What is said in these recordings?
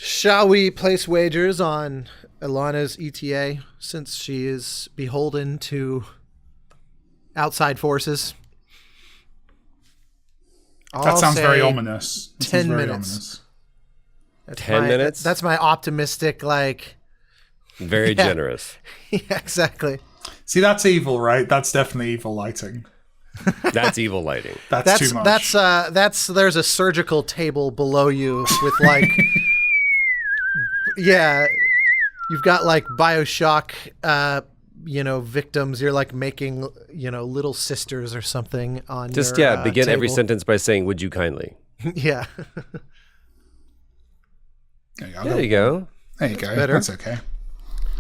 Shall we place wagers on Alanah's ETA since she is beholden to outside forces? That sounds very ominous. 10 minutes. That's 10 minutes? That's my optimistic, like... Very generous. Yeah, exactly. See, that's evil, right? That's definitely evil lighting. That's evil lighting. That's too much. There's a surgical table below you with like... Yeah, you've got like BioShock, victims. You're like making, little sisters or something on Just, your begin table. every sentence by saying, would you kindly? Yeah. There you go. There you go. Better. That's okay.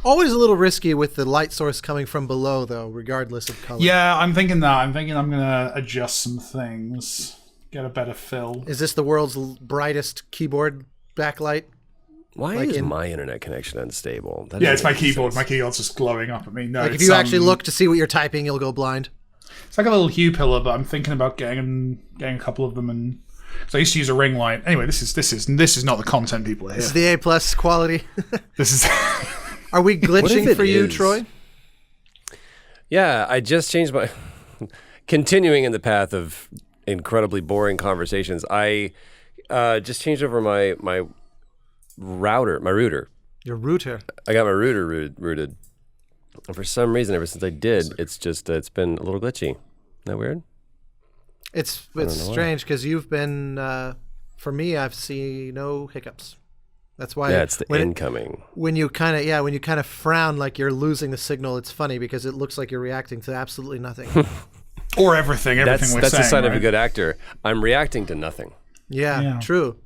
Always a little risky with the light source coming from below, though, regardless of color. Yeah, I'm thinking that. I'm thinking I'm going to adjust some things, get a better fill. Is this the world's brightest keyboard backlight? Why is my internet connection unstable? It's my keyboard. My keyboard's just glowing up at me. No, like if you actually look to see what you're typing, you'll go blind. It's like a little hue pillar, but I'm thinking about getting a couple of them. And so I used to use a ring light. Anyway, this is not the content people are here. This is the A+ quality. This is. Are we glitching for you, Troy? Yeah, I just changed my... Continuing in the path of incredibly boring conversations, I just changed over my router. Your router. I got my router rooted. And for some reason, ever since I did, it's just, it's been a little glitchy. Isn't that weird? It's strange because you've been, for me, I've seen no hiccups. That's why. Yeah, it's the incoming. When you kind of frown like you're losing the signal, it's funny because it looks like you're reacting to absolutely nothing. Or everything we're saying. That's a sign of a right? good actor. I'm reacting to nothing. Yeah. True.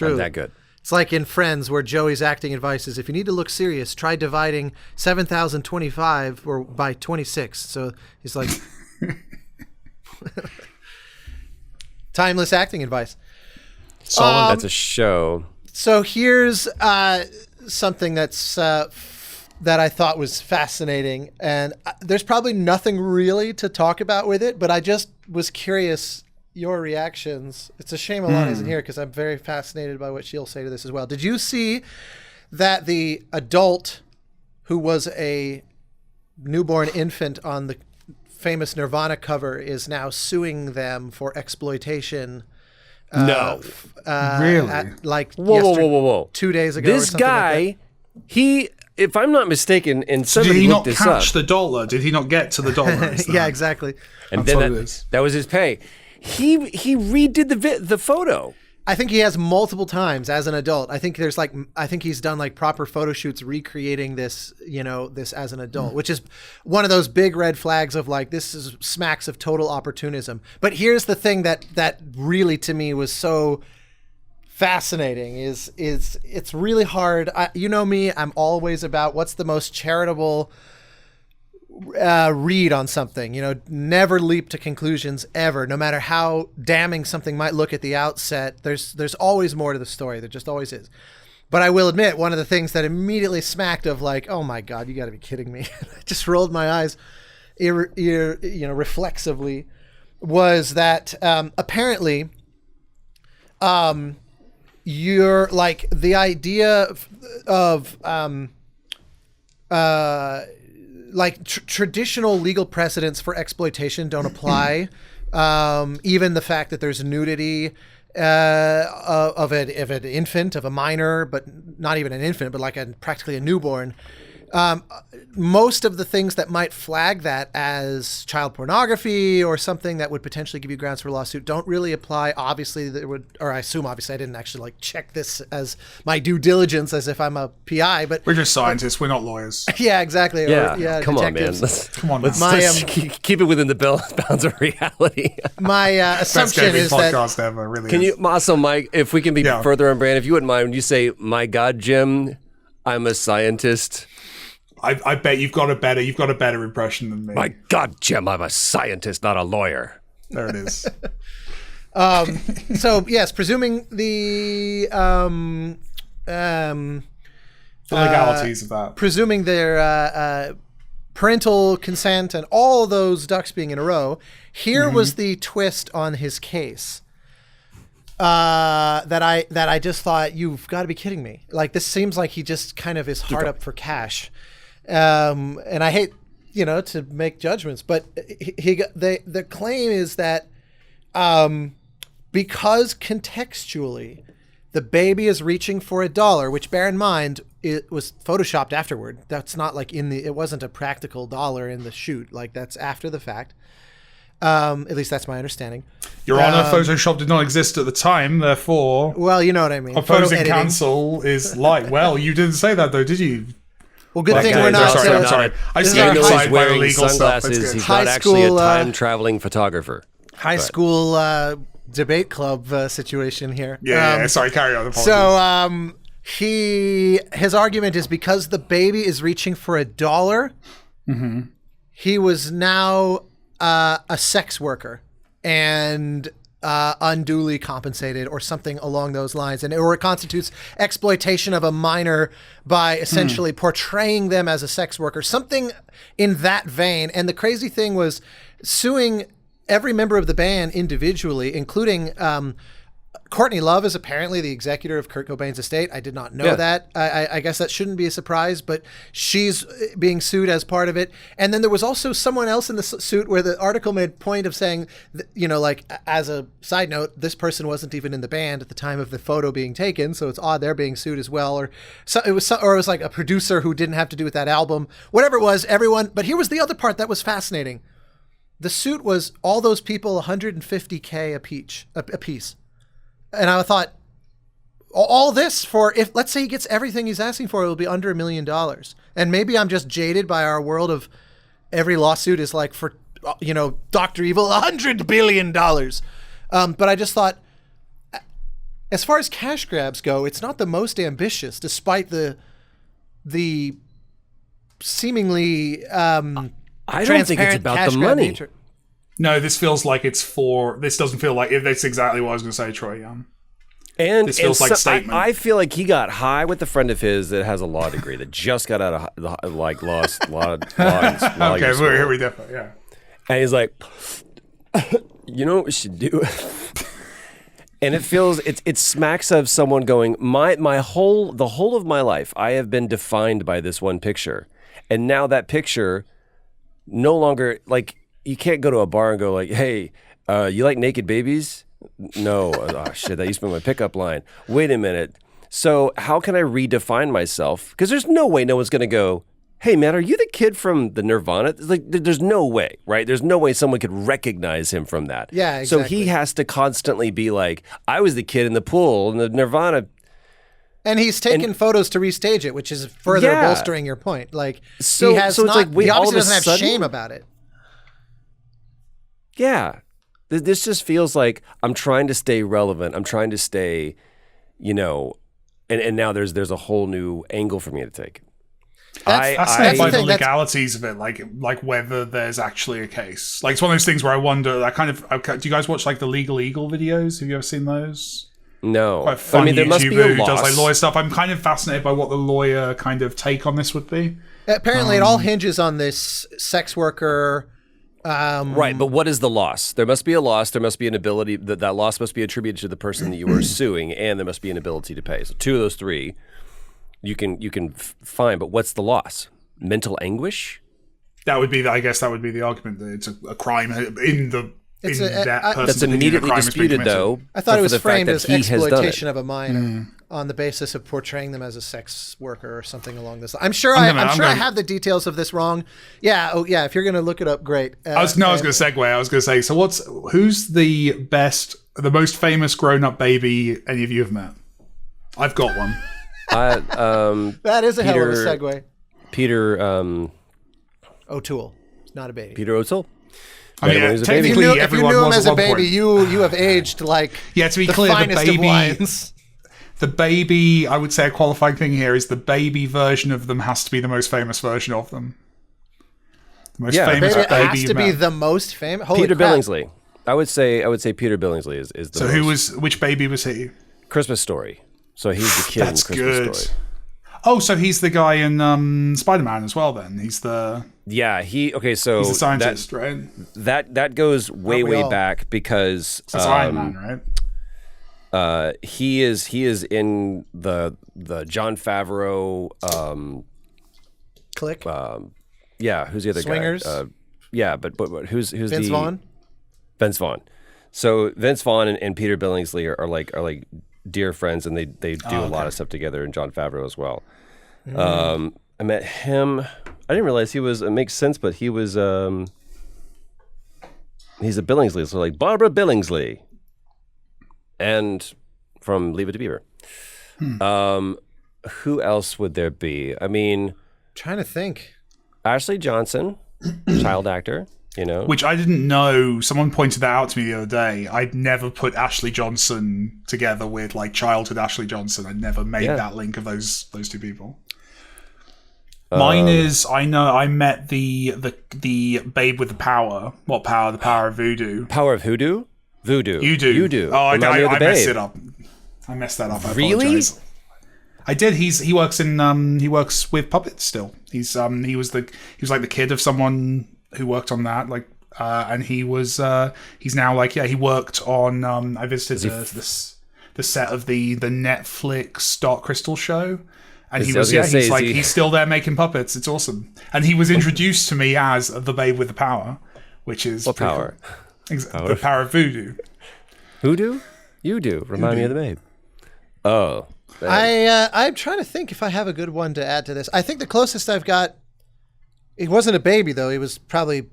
I'm that good. It's like in Friends where Joey's acting advice is if you need to look serious, try dividing 7,025 or by 26. So he's like, timeless acting advice. Solid. That's a show. So here's something that's that I thought was fascinating, and there's probably nothing really to talk about with it, but I just was curious your reactions. It's a shame Alanah isn't here because I'm very fascinated by what she'll say to this as well. Did you see that the adult who was a newborn infant on the famous Nirvana cover is now suing them for exploitation? No. Really? Whoa. 2 days ago. This guy, if I'm not mistaken, and So did somebody he looked not this catch up. the dollar? Did he not get to the dollar? Yeah, exactly. And That's then what it is. that was his pay. He redid the photo. I think he has multiple times as an adult. I think he's done like proper photo shoots recreating this, this as an adult, which is one of those big red flags of like, this is smacks of total opportunism. But here's the thing that really to me was so fascinating is it's really hard. You know me, I'm always about what's the most charitable read on something, never leap to conclusions ever, no matter how damning something might look at the outset. There's always more to the story. There just always is. But I will admit, one of the things that immediately smacked of like, oh my God, you got to be kidding me. I just rolled my eyes reflexively was that apparently you're like the idea of like traditional legal precedents for exploitation don't apply. Even the fact that there's nudity of an infant, of a minor, but not even an infant, but like practically a newborn. Most of the things that might flag that as child pornography or something that would potentially give you grounds for a lawsuit don't really apply. Obviously, I assume obviously I didn't actually like check this as my due diligence as if I'm a PI, but We're just scientists. We're not lawyers. yeah, exactly. Yeah, come detectives. on, man. Come on, Let's keep it within the bounds of reality. My assumption is that podcast ever, really. Can is. you also, Mike, if we can be further on brand, if you wouldn't mind, when you say, "My God, Jim, I'm a scientist." I bet you've got a better impression than me. My God, Jim, I'm a scientist, not a lawyer. There it is. So yes, presuming the The legalities of that. presuming their parental consent and all those ducks being in a row, here was the twist on his case. that I just thought, you've got to be kidding me. Like, this seems like he just kind of is hard up for cash. And I hate, to make judgments, but the claim is that because contextually the baby is reaching for $1, which, bear in mind, it was photoshopped afterward. That's not like it wasn't a practical dollar in the shoot. Like, that's after the fact. At least that's my understanding. Your Honor, Photoshop did not exist at the time, therefore... Well, you know what I mean. Opposing counsel is like... Well, you didn't say that, though, did you? Well, good thing we're not... Sorry. I see you're excited by the legal sunglasses. He's not actually a time-traveling photographer. High school debate club situation here. Yeah, sorry, carry on. Apologies. So his argument is because the baby is reaching for $1, he was now a sex worker and unduly compensated or something along those lines, or it constitutes exploitation of a minor by essentially portraying them as a sex worker, something in that vein. And the crazy thing was suing every member of the band individually, including Courtney Love is apparently the executor of Kurt Cobain's estate. I did not know that. I guess that shouldn't be a surprise, but she's being sued as part of it. And then there was also someone else in the suit where the article made point of saying, like, as a side note, this person wasn't even in the band at the time of the photo being taken, so it's odd they're being sued as well. Or it was like a producer who didn't have to do with that album. Whatever it was, everyone. But here was the other part that was fascinating. The suit was all those people $150K a piece. And I thought, all this for, if let's say he gets everything he's asking for, it will be under $1 million. And maybe I'm just jaded by our world of every lawsuit is like for, Dr. Evil, $100 billion. But I just thought, as far as cash grabs go, it's not the most ambitious, despite the seemingly I don't think it's about the money. Nature. No, this feels like this doesn't feel like, that's exactly what I was going to say, Troy. And this feels like statement. I feel like he got high with a friend of his that has a law degree that just got out of law okay, here we definitely, yeah. And he's like, you know what we should do? And it feels, it smacks of someone going, the whole of my life, I have been defined by this one picture. And now that picture no longer, like, you can't go to a bar and go like, hey, you like naked babies? No. Oh, shit, that used to be my pickup line. Wait a minute. So how can I redefine myself? Because there's no way no one's going to go, hey, man, are you the kid from the Nirvana? Like, there's no way, right? There's no way someone could recognize him from that. Yeah, exactly. So he has to constantly be like, I was the kid in the pool in the Nirvana. And he's taken photos to restage it, which is further bolstering your point. Like, so he it's like, wait, he all obviously of a doesn't have sudden? shame about it. Yeah. This just feels like I'm trying to stay relevant. I'm trying to stay, and now there's a whole new angle for me to take. That's by the legalities of it, like whether there's actually a case. Like, it's one of those things where I wonder, do you guys watch like the Legal Eagle videos? Have you ever seen those? No. Quite funny there must be YouTuber a who does loss. like lawyer stuff. I'm kind of fascinated by what the lawyer kind of take on this would be. Apparently it all hinges on this sex worker. Right, but what is the loss? There must be a loss. There must be an ability that loss must be attributed to the person that you are suing, and there must be an ability to pay. So two of those three, you can find. But what's the loss? Mental anguish? That would be, I guess, that would be the argument that it's a crime in the. That's immediately disputed, though. I thought it was framed as exploitation of a minor on the basis of portraying them as a sex worker or something along this line. I'm sure I have the details of this wrong. Yeah. Oh, yeah. If you're going to look it up, great. I was going to segue. I was going to say, so who's the most famous grown-up baby any of you have met? I've got one. That is a hell of a segue. Peter O'Toole. Not a baby. Peter O'Toole. I mean, technically, if you knew him as a baby, you have aged like to be the clear, finest the baby, of wines. The baby, I would say a qualifying thing here is the baby version of them has to be the most famous version of them. The most famous baby has to be the most famous. Peter Billingsley. I would say Peter Billingsley is the. So which baby was he? Christmas Story. So he's the kid in Christmas Story. Oh, so he's the guy in Spider-Man as well. Then he's the. Yeah, so he's the scientist, right? That goes way back because that's Iron Man, right? He is in the Jon Favreau. Click. Yeah, who's the other Swingers? guy? Yeah, but who's Vince Vaughn. Vince Vaughn. So Vince Vaughn and Peter Billingsley are like dear friends, and they do a lot of stuff together. And Jon Favreau as well. I met him. I didn't realize he was. It makes sense, but he was. He's a Billingsley, so like Barbara Billingsley, and from Leave It to Beaver. Who else would there be? I mean, Trying to think. Ashley Johnson, child actor. You know, Which I didn't know. Someone pointed that out to me the other day. I'd never put Ashley Johnson together with like childhood Ashley Johnson. I'd never made that link of those two people. Mine is I met the babe with the power. What power? The power of voodoo. Power of hoodoo? Voodoo. You do. Oh, I messed it up. I messed that up. I apologize. I did. He works with puppets still. He was like the kid of someone who worked on that, like, and he's now like, he worked on. I visited the set of the Netflix Dark Crystal show, and he's still there making puppets. It's awesome, and he was introduced to me as the babe with the power, which is what power? Cool. The power of voodoo. Hoodoo? You do. Remind me of the babe. Oh, I'm trying to think if I have a good one to add to this. I think the closest I've got. He wasn't a baby, though. He was probably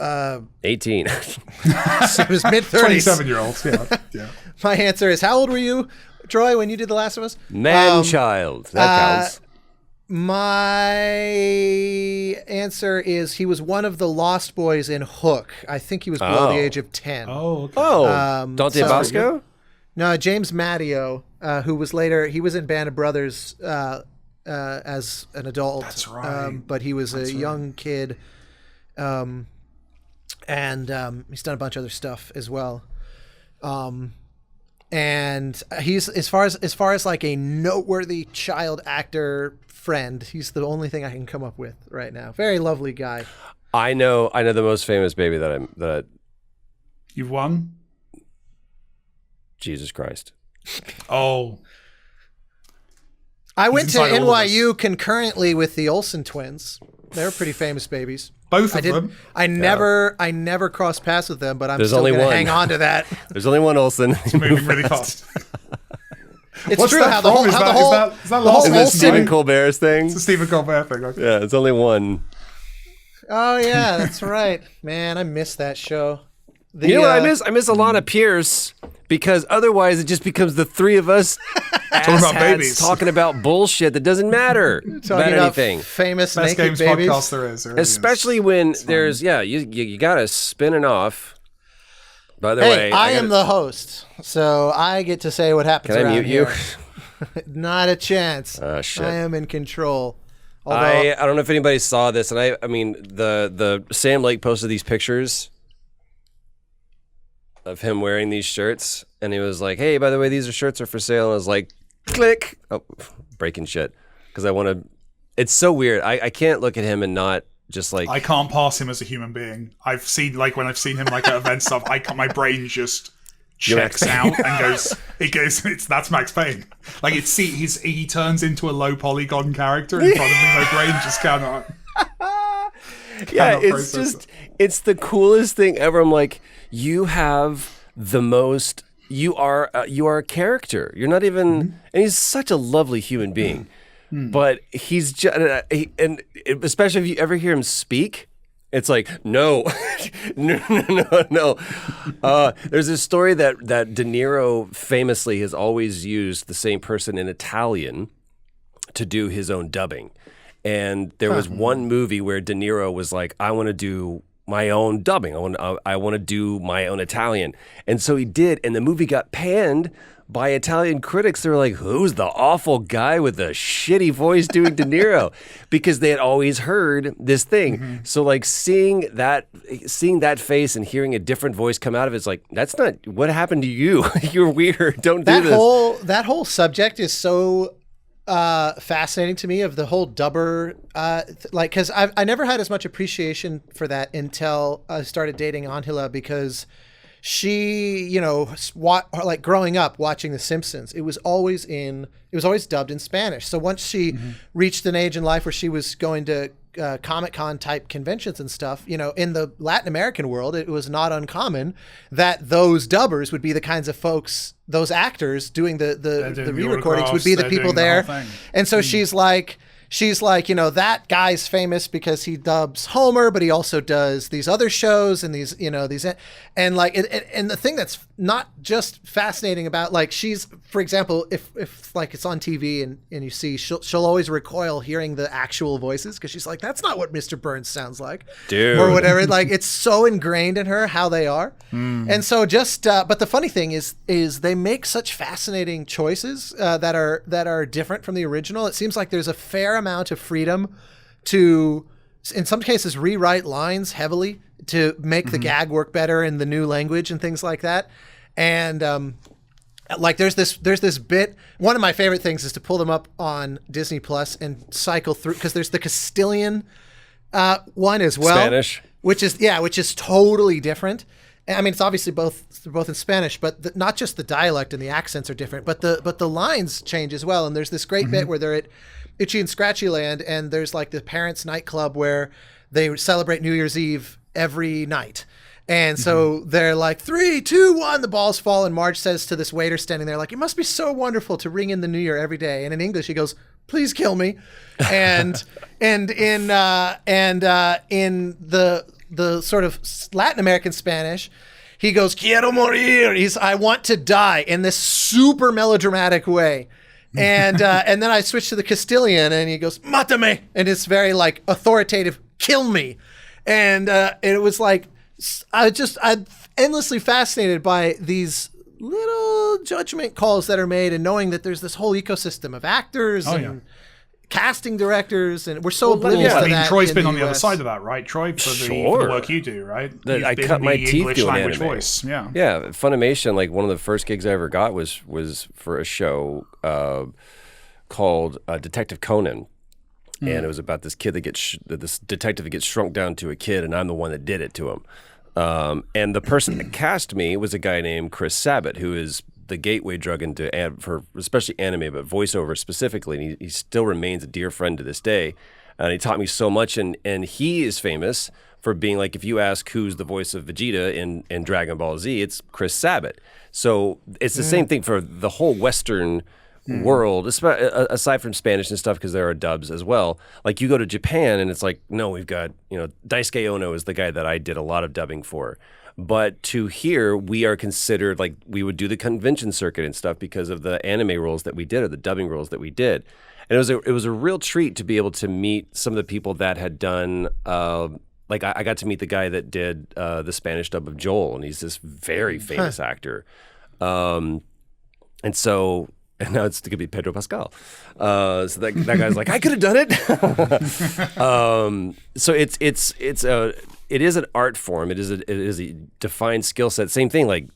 18. So he was mid-30s. 27-year-old. Yeah. My answer is, how old were you, Troy, when you did The Last of Us? Man-child. That counts. My answer is he was one of the Lost Boys in Hook. I think he was below the age of 10. Oh, okay. Dante Bosco? No, James Matteo, who was later, he was in Band of Brothers as an adult. That's right. But he was a young kid. And he's done a bunch of other stuff as well. And he's as far as like a noteworthy child actor friend, he's the only thing I can come up with right now. Very lovely guy. I know the most famous baby that You've won? Jesus Christ. Oh. I went to NYU concurrently with the Olsen twins. They're pretty famous babies. Both of them. I never crossed paths with them, but I'm There's still only going to one. hang on to that. There's only one Olsen. It's moving really fast. It's What's true that how the from? whole Is that Last Is it Olsen, Stephen right? Colbert's thing? It's a Stephen Colbert thing. Okay. Yeah, it's only one. Oh yeah, that's right, man. I missed that show. You know what I miss? I miss Alanah Pearce, because otherwise it just becomes the three of us Talking about babies. talking about bullshit that doesn't matter about anything. Famous Best naked games babies. podcast there is. There really Especially is. when there's you gotta spin it off. By the way, I am the host, so I get to say what happens. Can I around mute you? here. Not a chance. Shit. I am in control. Although, I don't know if anybody saw this, and I mean the Sam Lake posted these pictures of him wearing these shirts, and he was like, "Hey, by the way, these shirts are for sale." And I was like, "Click!" Oh, breaking shit, because I want to. It's so weird. I can't look at him and not just like. I can't pass him as a human being. I've seen when I've seen him like at events stuff. My brain just checks out and goes. That's Max Payne. Like he turns into a low polygon character in front of me. My brain just cannot. Yeah, it's just it's the coolest thing ever. I'm like, you have the most. You are a character. You're not even, and he's such a lovely human being. But he's just, and especially if you ever hear him speak, it's like no. There's this story that De Niro famously has always used the same person in Italian to do his own dubbing. And there was one movie where De Niro was like, I want to do my own dubbing. I want to do my own Italian. And so he did. And the movie got panned by Italian critics. They were like, who's the awful guy with the shitty voice doing De Niro? Because they had always heard this thing. So like seeing that face and hearing a different voice come out of it's like, that's not what happened to you. You're weird. Don't do this. That whole subject is so fascinating to me, of the whole dubber because I never had as much appreciation for that until I started dating Angela, because she, like growing up watching The Simpsons, it was always dubbed in Spanish. So once she reached an age in life where she was going to Comic-Con type conventions and stuff, in the Latin American world, it was not uncommon that those dubbers would be the kinds of folks, those actors doing the re-recordings would be the people there. And so she's like, that guy's famous because he dubs Homer, but he also does these other shows and these and like, and the thing that's not just fascinating about, like, she's, for example, if like it's on TV and you see, she'll always recoil hearing the actual voices, because she's like, that's not what Mr. Burns sounds like, dude, or whatever. Like, it's so ingrained in her how they are. And so but the funny thing is they make such fascinating choices that are different from the original. It seems like there's a fair amount of freedom to, in some cases, rewrite lines heavily to make the gag work better in the new language and things like that. And like there's this bit. One of my favorite things is to pull them up on Disney Plus and cycle through, because there's the Castilian one as well, Spanish, which is totally different. I mean, it's obviously both in Spanish, but not just the dialect and the accents are different, but the lines change as well. And there's this great bit where they're at Itchy and Scratchy Land, and there's like the parents' nightclub where they celebrate New Year's Eve every night. And so they're like, 3, 2, 1, the balls fall. And Marge says to this waiter standing there, like, it must be so wonderful to ring in the new year every day. And in English, he goes, please kill me. And in the sort of Latin American Spanish, he goes, quiero morir. I want to die, in this super melodramatic way. And then I switched to the Castilian, and he goes, mátame. And it's very like authoritative, kill me. And it was like, I'm endlessly fascinated by these little judgment calls that are made, and knowing that there's this whole ecosystem of actors and casting directors, and we're so oblivious to that. I mean, Troy's been on the other side of that, right? Troy, for the work you do, right? I cut my teeth English doing language anime. voice. Yeah. Funimation, like one of the first gigs I ever got was for a show called Detective Conan. And it was about this kid this detective that gets shrunk down to a kid, and I'm the one that did it to him. And the person that cast me was a guy named Chris Sabat, who is the gateway drug for especially anime, but voiceover specifically. And he still remains a dear friend to this day. And he taught me so much. And he is famous for being like, if you ask who's the voice of Vegeta in Dragon Ball Z, it's Chris Sabat. So it's the same thing for the whole Western world, aside from Spanish and stuff, because there are dubs as well. Like, you go to Japan and it's like, no, we've got, Daisuke Ono is the guy that I did a lot of dubbing for. But to here, we are considered, like, we would do the convention circuit and stuff because of the anime roles that we did, or the dubbing roles that we did. And it was a real treat to be able to meet some of the people that had done, like I got to meet the guy that did the Spanish dub of Joel, and he's this very famous actor. And now it's going to be Pedro Pascal. So that guy's like, I could have done it. So it is an art form. It is a defined skill set. Same thing, like,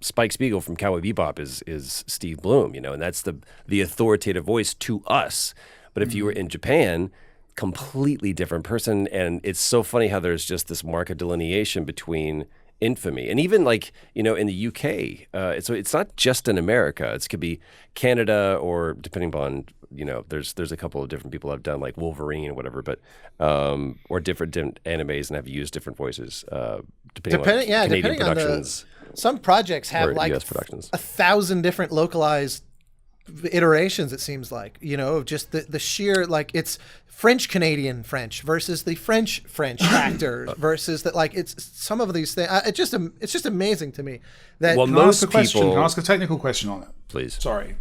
Spike Spiegel from Cowboy Bebop is Steve Bloom, and that's the authoritative voice to us. But if you were in Japan, completely different person. And it's so funny how there's just this marked delineation between infamy, and even like in the UK, it's not just in America. It could be Canada, or depending on there's a couple of different people that have done like Wolverine or whatever, but or different animes and have used different voices depending on Canadian productions. Some projects have like US productions. 1,000 different localized iterations. It seems like of just the sheer, like, it's French Canadian French versus the French actor versus that, like, it's some of these things. It's just amazing to me that. Well, Can I ask a technical question on it? Please. Sorry.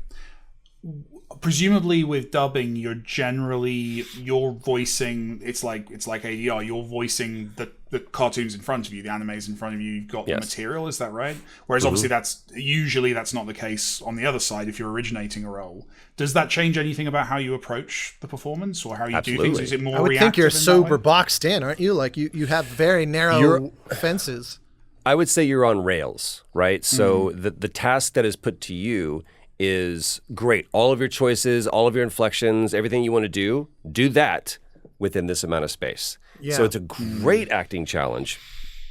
Presumably with dubbing, you're voicing. It's like ADR. You're voicing the cartoons in front of you, the animes in front of you. You've got the material. Is that right? Whereas obviously that's not the case on the other side. If you're originating a role, does that change anything about how you approach the performance or how you do things? Is it more? I would think you're sober boxed in, aren't you? Like you have very narrow fences. I would say you're on rails, right? So the task that is put to you is great. All of your choices, all of your inflections, everything you want to do that within this amount of space. Yeah. So it's a great acting challenge,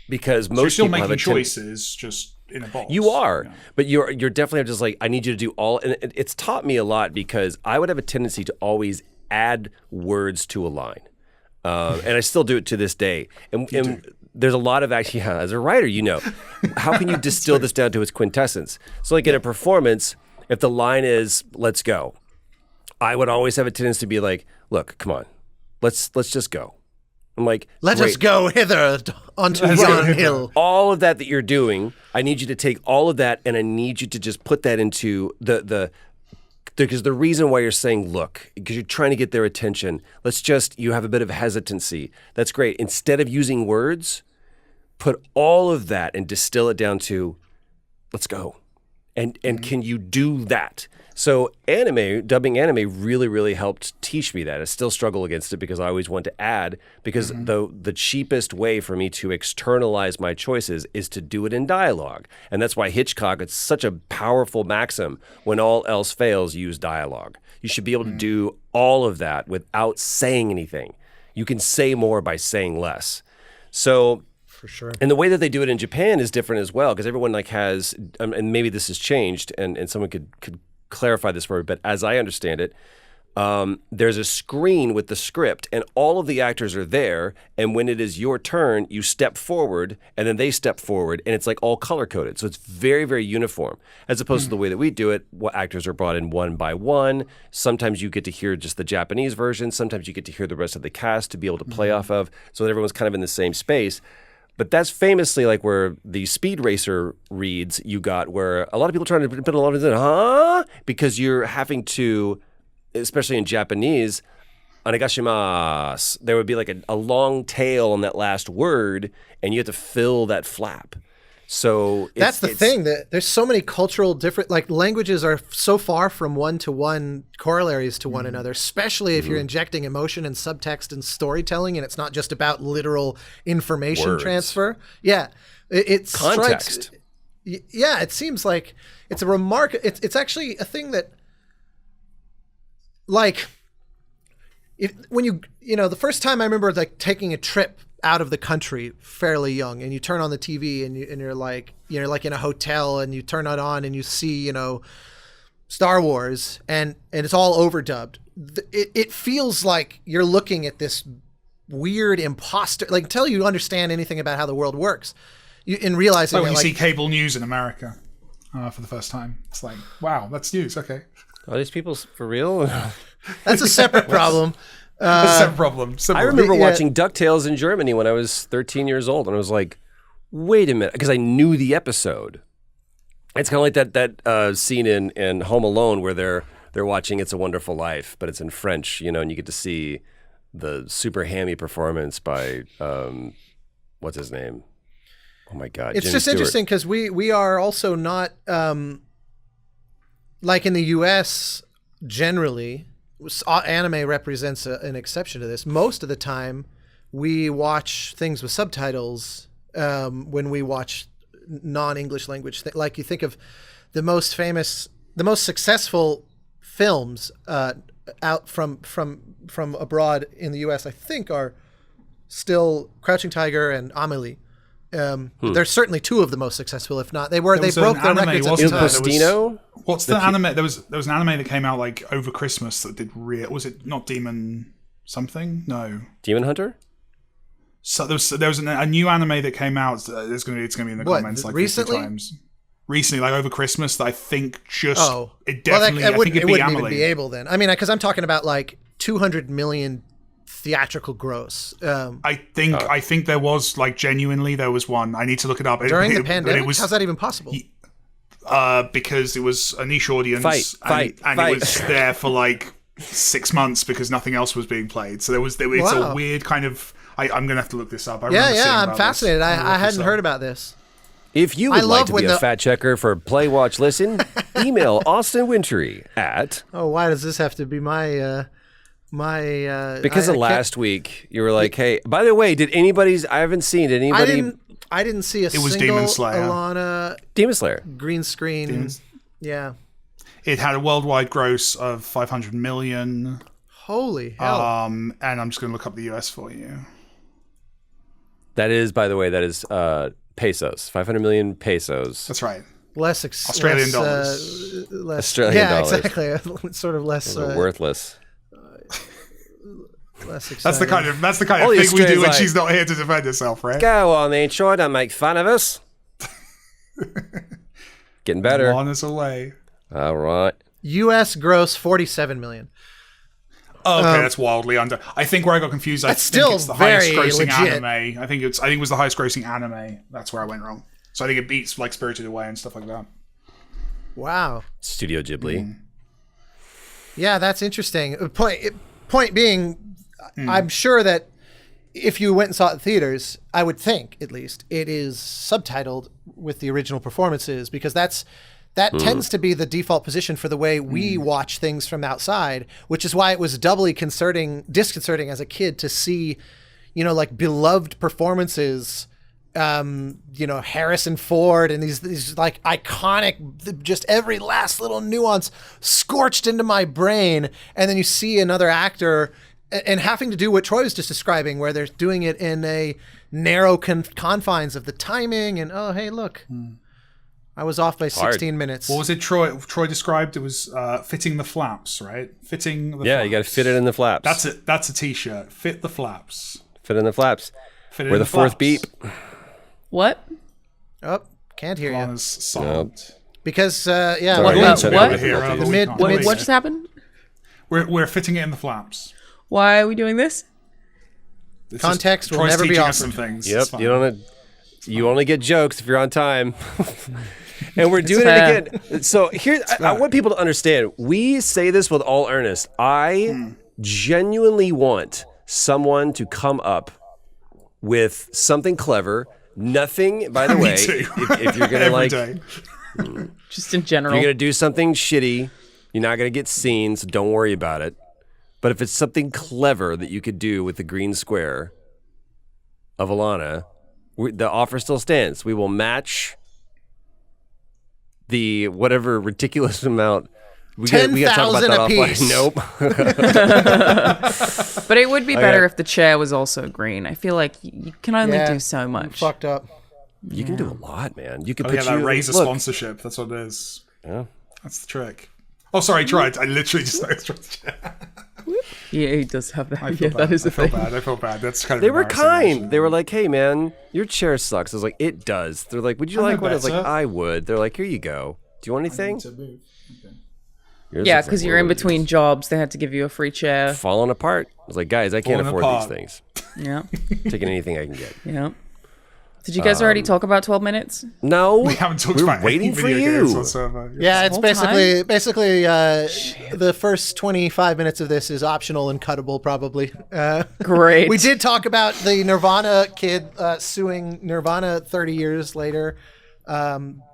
because most you're still people making have choices, just in a box. You are, but you're definitely just like, I need you to do all, and it's taught me a lot because I would have a tendency to always add words to a line. And I still do it to this day. And there's a lot of actually, as a writer, how can you distill this down to its quintessence? So like in a performance, if the line is, let's go, I would always have a tendency to be like, look, come on, let's just go. I'm like, let us go hither onto yon hill. All of that you're doing, I need you to take all of that and I need you to just put that into because the reason why you're saying, look, because you're trying to get their attention, you have a bit of hesitancy. That's great. Instead of using words, put all of that and distill it down to, let's go. And can you do that? So dubbing anime really, really helped teach me that. I still struggle against it because I always want to add, because the cheapest way for me to externalize my choices is to do it in dialogue. And that's why Hitchcock, it's such a powerful maxim. When all else fails, use dialogue. You should be able to do all of that without saying anything. You can say more by saying less. So... For sure. And the way that they do it in Japan is different as well, because everyone has, and maybe this has changed, and someone could clarify this for me, but as I understand it, there's a screen with the script, and all of the actors are there, and when it is your turn, you step forward, and then they step forward, and it's like all color-coded. So it's very, very uniform, as opposed to the way that we do it. What actors are brought in one by one. Sometimes you get to hear just the Japanese version. Sometimes you get to hear the rest of the cast to be able to play off of, so that everyone's kind of in the same space. But that's famously like where the Speed Racer reads you got, where a lot of people trying to put a lot of it, because you're having to, especially in Japanese, onegashimasu, there would be like a long tail on that last word, and you have to fill that flap. So that's the thing, that there's so many cultural different, like languages are so far from one-to-one corollaries to one another, especially if you're injecting emotion and subtext and storytelling, and it's not just about literal information transfer. Yeah, it's context. Yeah, it seems like it's a it's actually a thing that, like, when the first time I remember like taking a trip out of the country fairly young, and you turn on the TV and you're like in a hotel, and you turn it on and you see Star Wars and it's all overdubbed. It feels like you're looking at this weird imposter, like, until you understand anything about how the world works, and realizing when you see cable news in America for the first time, it's like, wow, that's news. Okay, are these people for real? That's a separate problem. Separate problem. I remember watching DuckTales in Germany when I was 13 years old, and I was like, wait a minute, because I knew the episode. It's kind of like that scene in Home Alone where they're watching It's a Wonderful Life, but it's in French, and you get to see the super hammy performance by, what's his name? Oh my God. It's Jimmy just Stewart. interesting because we are also not, like in the US generally, anime represents an exception to this. Most of the time, we watch things with subtitles when we watch non-English language. Like, you think of the most successful films out from abroad in the U.S. I think are still Crouching Tiger and Amelie. There's certainly two of the most successful, if not. They broke their records at the time. What's the anime? There was an anime that came out like over Christmas that did was it not Demon something? No. Demon Hunter? So there was a new anime that came out. It's gonna be in the comments like recently? 50 times. Recently, like over Christmas, that I think it definitely. Well, I think it'd be wouldn't Amelie. even be able then. I mean, because I'm talking about like 200 million theatrical gross. I think there was, like, genuinely there was one. I need to look it up. During the pandemic? How's that even possible? Because it was a niche audience. Fight. It was there for like 6 months because nothing else was being played. So it's a weird kind of... I'm going to have to look this up. I'm fascinated. I hadn't heard about this. If you would like to be a fact checker for Play, Watch, Listen, email Austin Wintry at... Oh, why does this have to be my... because last week you were like, hey, by the way, I haven't seen anybody. I didn't see a single Demon Slayer. Alanah Demon Slayer green screen. Yeah. It had a worldwide gross of 500 million. Holy hell. And I'm just going to look up the US for you. That is, by the way, pesos. 500 million pesos. That's right. Australian dollars. Australian dollars. Exactly. Sort of less worthless. Less exciting. That's the kind of thing we do when she's not here to defend herself, right? Go on then, Troy. Don't make fun of us. Getting better. On us away. All right. U.S. gross 47 million. Oh, okay, that's wildly under. I think where I got confused. I think it's the highest grossing anime. I think it was the highest grossing anime. That's where I went wrong. So I think it beats like Spirited Away and stuff like that. Wow. Studio Ghibli. Yeah, that's interesting. Point being, I'm sure that if you went and saw it in theaters, I would think at least it is subtitled with the original performances, because that tends to be the default position for the way we watch things from outside, which is why it was doubly disconcerting as a kid to see, like beloved performances, Harrison Ford and these like iconic, just every last little nuance scorched into my brain. And then you see another actor and having to do what Troy was just describing, where they're doing it in a narrow confines of the timing and, oh, hey, look. I was off by 16 minutes. What was it Troy described? It was fitting the flaps, right? Fitting the flaps. Yeah, you got to fit it in the flaps. That's it. That's a t-shirt. Fit the flaps. Fit in the flaps. We're the fourth beep. What? Oh, can't hear you. Silent. Because, What just happened? We're fitting it in the flaps. Why are we doing this? Context will never be offered. Some things. Yep, you only get jokes if you're on time. And we're doing it again. So here, I want people to understand, we say this with all earnest. I genuinely want someone to come up with something clever. Nothing, by the way, if you're going to just in general, you're going to do something shitty, you're not going to get seen, so don't worry about it. But if it's something clever that you could do with the green square of Alanah, the offer still stands. We will match the whatever ridiculous amount. We got to talk about that offline. Nope. But it would be better if the chair was also green. I feel like you can only do so much. Fucked up. You can do a lot, man. You can put that Razor sponsorship. That's what it is. Yeah, that's the trick. Oh, sorry, tried. I literally just noticed the chair. Yeah, he does have that. That is a thing. I feel bad. That's kind of. They were kind. They were like, "Hey, man, your chair sucks." I was like, "It does." They're like, "Would you like one?" I was like, "I would." They're like, "Here you go. Do you want anything?" Yeah, because you're in between jobs. They had to give you a free chair. Falling apart. I was like, guys, I can't afford these things. Yeah. Taking anything I can get. Yeah. Did you guys already talk about 12 minutes? No. We haven't talked about waiting for you. Yeah, it's basically the first 25 minutes of this is optional and cuttable, probably. Great. We did talk about the Nirvana kid suing Nirvana 30 years later,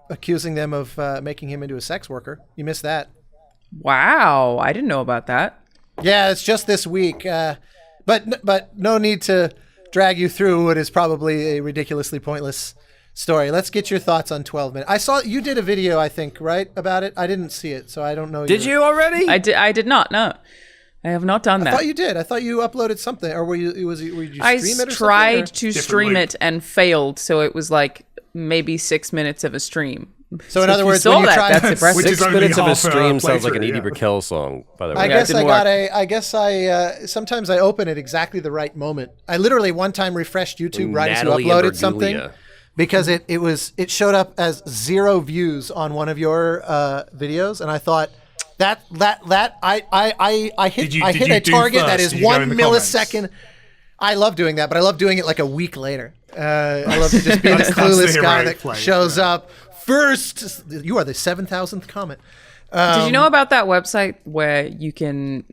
accusing them of making him into a sex worker. You missed that. Wow, I didn't know about that. Yeah, it's just this week. But no need to drag you through what is probably a ridiculously pointless story. Let's get your thoughts on 12 minutes. I saw you did a video, I think, right, about it? I didn't see it, so I don't know. Did you already? I did not. No, I have not done that. I thought you did. I thought you uploaded something, or were you stream it? I tried to stream it and failed, so it was like maybe 6 minutes of a stream. So in other words, when you try, that's impressive. 6 minutes of a stream sounds like an Edie Brickell song. By the way, I guess sometimes I open at exactly the right moment. I literally one time refreshed YouTube right as you uploaded something, because it showed up as 0 views on one of your videos, and I thought I hit a target that is 1 millisecond. I love doing that, but I love doing it like a week later. I love to just be the clueless guy that shows up first. You are the 7,000th comment. Did you know about that website where you can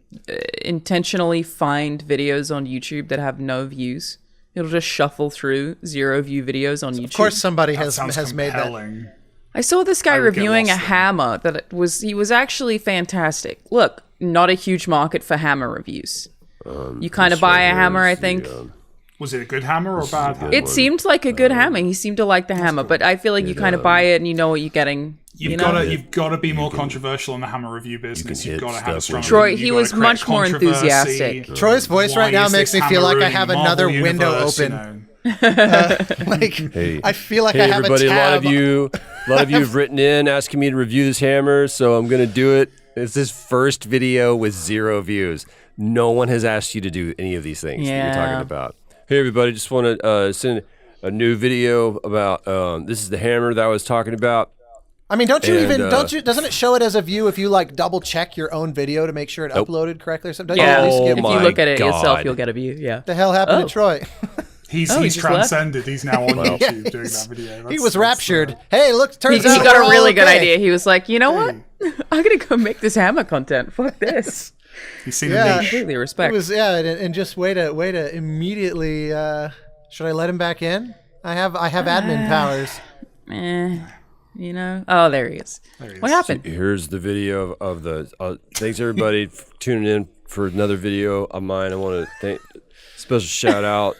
intentionally find videos on YouTube that have no views? It'll just shuffle through 0 view videos on YouTube. Of course, somebody has made that. I saw this guy reviewing a hammer he was actually fantastic. Look, not a huge market for hammer reviews. You kind of buy a hammer, I think. Was it a good hammer or a bad hammer? It seemed like a good hammer. He seemed to like the hammer, but I feel like you kind of buy it and you know what you're getting. You've got to be more controversial in the hammer review business. You've got to have a strong. Troy, he was much more enthusiastic. Troy's voice right now makes me feel like I have another window open. Hey, I feel like I have everybody, a tab. a lot of you have written in asking me to review this hammer, so I'm going to do it. It's this first video with 0 views. No one has asked you to do any of these things that you're talking about. Hey, everybody, just want to send a new video about this is the hammer that I was talking about. I mean, doesn't it show it as a view if you like double check your own video to make sure it uploaded correctly or something? Yeah, if you look at it yourself, you'll get a view. Yeah. The hell happened to Troy? He's transcended. He's now on YouTube doing that video. He was raptured. Hey, look, turns out he got a really good idea. He was like, you know what? I'm gonna go make this hammer content. Fuck this. He's seen a niche. Completely respect. It was and just way to immediately. Should I let him back in? I have admin powers. You know. Oh, there he is. What happened? So here's the video of the. Thanks everybody for tuning in for another video of mine. I want to thank special shout out.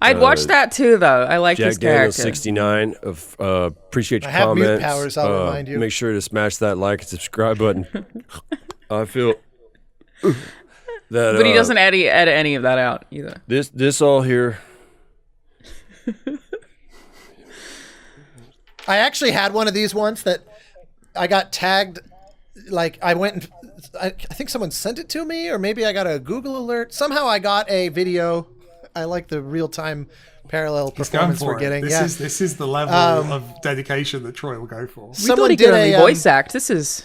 I'd watch that too, though. I like his character. Jack 69 of appreciate your I have comments. mute powers. I'll remind you. Make sure to smash that like and subscribe button. I feel that, but he doesn't edit any of that out either. This all here. I actually had one of these once that I got tagged. Like I went and I think someone sent it to me, or maybe I got a Google alert. Somehow I got a video. I like the real-time parallel performance we're getting. This is the level of dedication that Troy will go for. Someone did a voice act. This is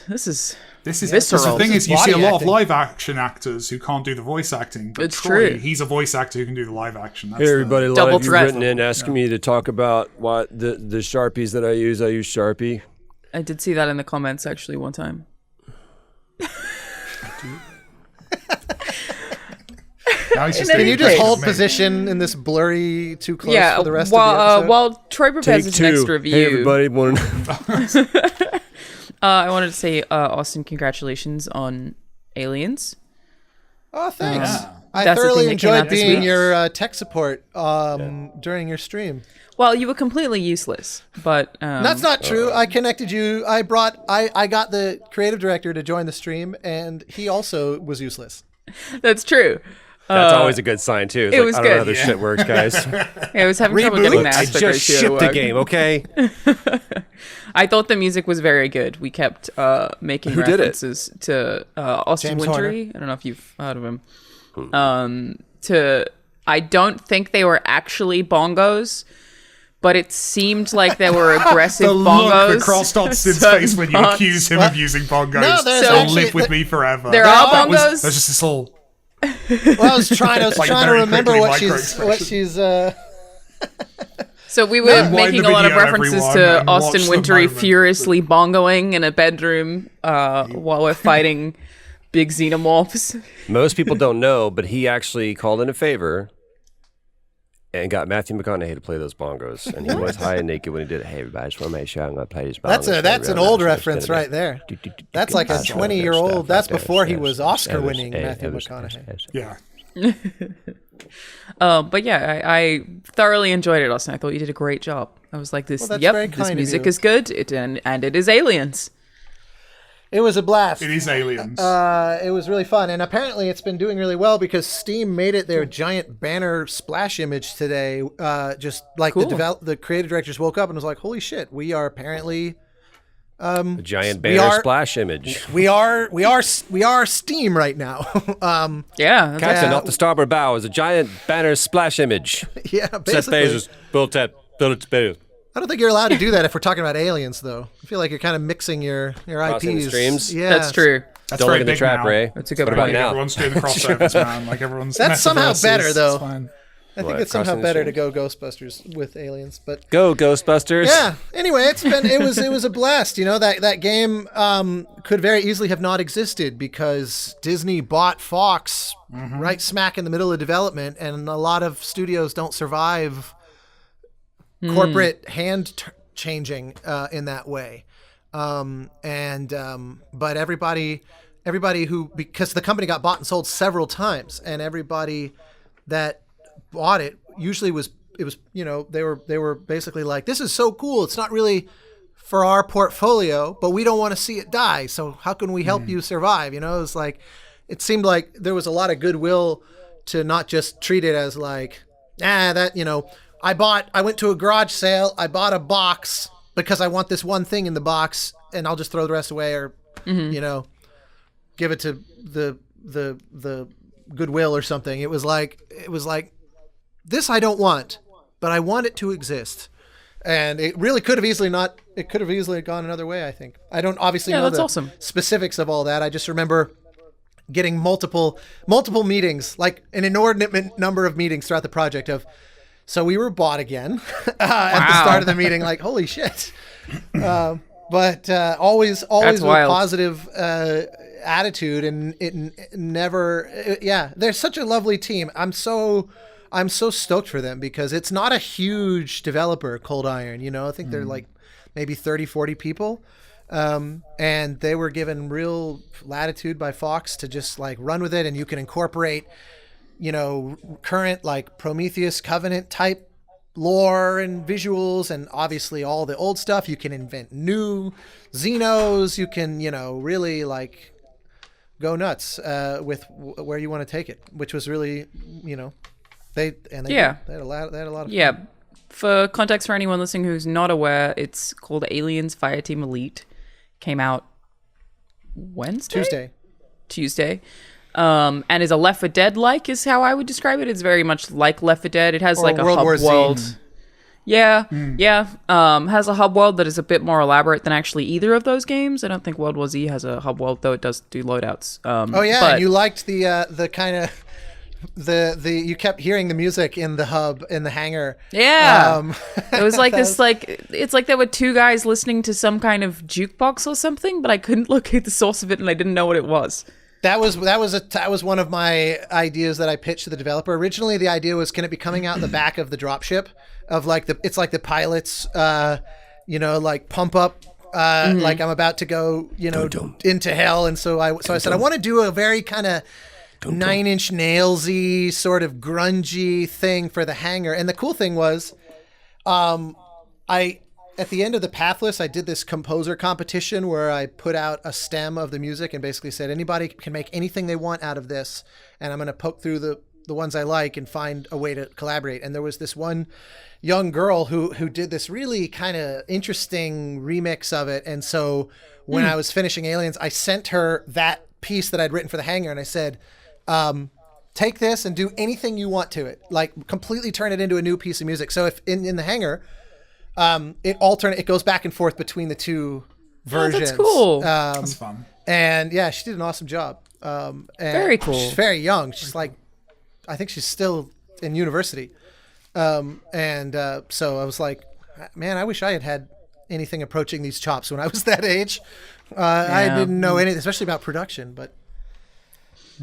visceral. The thing is, you see a lot of live action actors who can't do the voice acting. But it's Troy, true. He's a voice actor who can do the live action. Hey everybody, a lot double of you threat. written in asking me to talk about what the Sharpies that I use. I use Sharpie. I did see that in the comments actually one time. Can you just hold position in this blurry too close for the rest of the episode? While Troy prepares his next review. Hey everybody, I wanted to say, Austin, congratulations on Aliens. Oh, thanks. I thoroughly enjoyed being your tech support during your stream. Well, you were completely useless, but that's not true. I connected you. I got the creative director to join the stream, and he also was useless. That's true. That's always a good sign too. It was I good. don't know how this shit works, guys. I was having trouble getting the aspect ratio to work. I just shipped the game, okay? I thought the music was very good. We kept making references to Austin Wintory. I don't know if you've heard of him. I don't think they were actually bongos, but it seemed like they were aggressive the bongos. Look across Austin's face when you accuse him of using bongos. No, they'll live with me forever. There are bongos. There's just this little. Well, I was trying to remember what she's. So we were making a lot of references to Austin Wintory furiously bongoing in a bedroom while we're fighting big xenomorphs. Most people don't know, but he actually called in a favor and got Matthew McConaughey to play those bongos. And he was high and naked when he did it. Hey, everybody, I just want to make sure I'm going to play these bongos. That's an old reference right there. That's like a 20-year-old. That's before he was Oscar-winning Matthew McConaughey. Yeah. But yeah, I thoroughly enjoyed it, Austin. I thought you did a great job. I was like, this music is good, and it is Aliens. It was a blast. It is Aliens. It was really fun, and apparently it's been doing really well because Steam made it their giant banner splash image today. Just like the creative directors woke up and was like, "Holy shit, we are apparently a giant banner splash image. We are Steam right now." Captain off the starboard bow is a giant banner splash image. Yeah, basically. Built it. I don't think you're allowed to do that if we're talking about Aliens, though. I feel like you're kind of mixing your Crossing IPs. the streams? Yeah, That's true. That's Don't very look in the big trap, now. Ray. That's a good What point. about now? Everyone's doing the crossovers, man. Like everyone's. That's somehow better, though. It's fine. I think it's somehow better to go Ghostbusters with Aliens, but go Ghostbusters. Yeah. Anyway, it was a blast. You know, that game could very easily have not existed because Disney bought Fox right smack in the middle of development, and a lot of studios don't survive corporate hand changing in that way. But everybody who, because the company got bought and sold several times, and everybody that bought it usually was you know, they were basically like, this is so cool, it's not really for our portfolio, but we don't want to see it die, so how can we help you survive? You know, it seemed like there was a lot of goodwill to not just treat it as like that, I went to a garage sale, I bought a box because I want this one thing in the box, and I'll just throw the rest away, or give it to the Goodwill or something. It was like this I don't want, but I want it to exist. And it really could have easily gone another way, I think. I don't obviously know the specifics of all that. I just remember getting multiple meetings, like an inordinate number of meetings throughout the project so we were bought again at the start of the meeting, like, holy shit. But always with positive attitude, and it never, they're such a lovely team. I'm so stoked for them because it's not a huge developer, Cold Iron. I think they're like maybe 30, 40 people. And they were given real latitude by Fox to just like run with it. And you can incorporate, current like Prometheus Covenant type lore and visuals, and obviously all the old stuff. You can invent new Xenos. You can, really like go nuts with where you want to take it, which was really, They had a lot of fun. For context for anyone listening who's not aware, it's called Aliens Fireteam Elite. Came out Tuesday. And is a Left 4 Dead like, is how I would describe it. It's very much like Left 4 Dead. It has like a hub world. Has a hub world that is a bit more elaborate than actually either of those games. I don't think World War Z has a hub world, though it does do loadouts. And you liked the kind of you kept hearing the music in the hub in the hangar. It was like this, like it's like there were two guys listening to some kind of jukebox or something, but I couldn't locate the source of it and I didn't know what it was. That was one of my ideas that I pitched to the developer. Originally, the idea was, can it be coming out the back of the dropship of like it's like the pilots, like pump up, like I'm about to go, into hell, and so I said I want to do a very kind of Nine Inch Nailsy sort of grungy thing for the hangar. And the cool thing was, at the end of the Pathless, I did this composer competition where I put out a stem of the music and basically said anybody can make anything they want out of this, and I'm going to poke through the ones I like and find a way to collaborate. And there was this one young girl who did this really kind of interesting remix of it. And so when I was finishing Aliens, I sent her that piece that I'd written for the hangar, and I said, take this and do anything you want to it, like completely turn it into a new piece of music. So if in the hangar, it goes back and forth between the two versions. That's cool. That's fun. And yeah, she did an awesome job. And very cool. She's very young. She's like, I think she's still in university. So I was like, man, I wish I had anything approaching these chops when I was that age. I didn't know anything, especially about production, but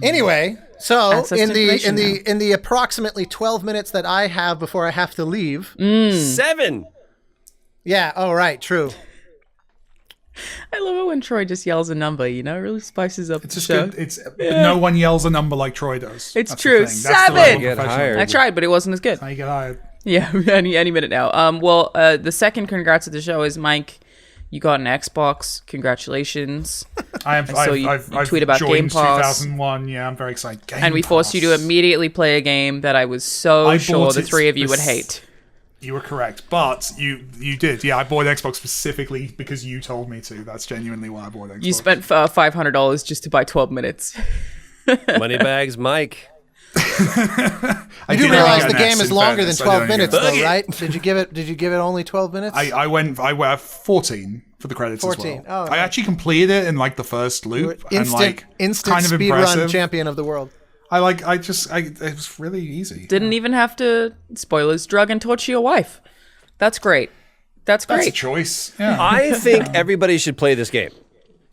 anyway, so in the approximately 12 minutes that I have before I have to leave. 7. Yeah. Oh, right. True. I love it when Troy just yells a number, it really spices up the show. But no one yells a number like Troy does. It's true. 7! I tried, but it wasn't as good. How you get hired. Yeah, any minute now. The second congrats at the show is Mike. You got an Xbox. Congratulations. I've tweet about Game Pass. 2001. Yeah, I'm very excited. And we forced you to immediately play a game that I was so sure the three of you would hate. You were correct, but you did. Yeah, I bought Xbox specifically because you told me to. That's genuinely why I bought Xbox. You spent $500 just to buy 12 minutes. Moneybags, Mike. You do realize the game is longer than 12 minutes, though, right? Did you give it only 12 minutes? I went 14 for the credits 14. As well. I actually completed it in like the first loop. Instant kind of speedrun champion of the world. It was really easy. Didn't even have to, spoilers, drug and torture your wife. That's great. That's great. That's a choice. Yeah. I think everybody should play this game.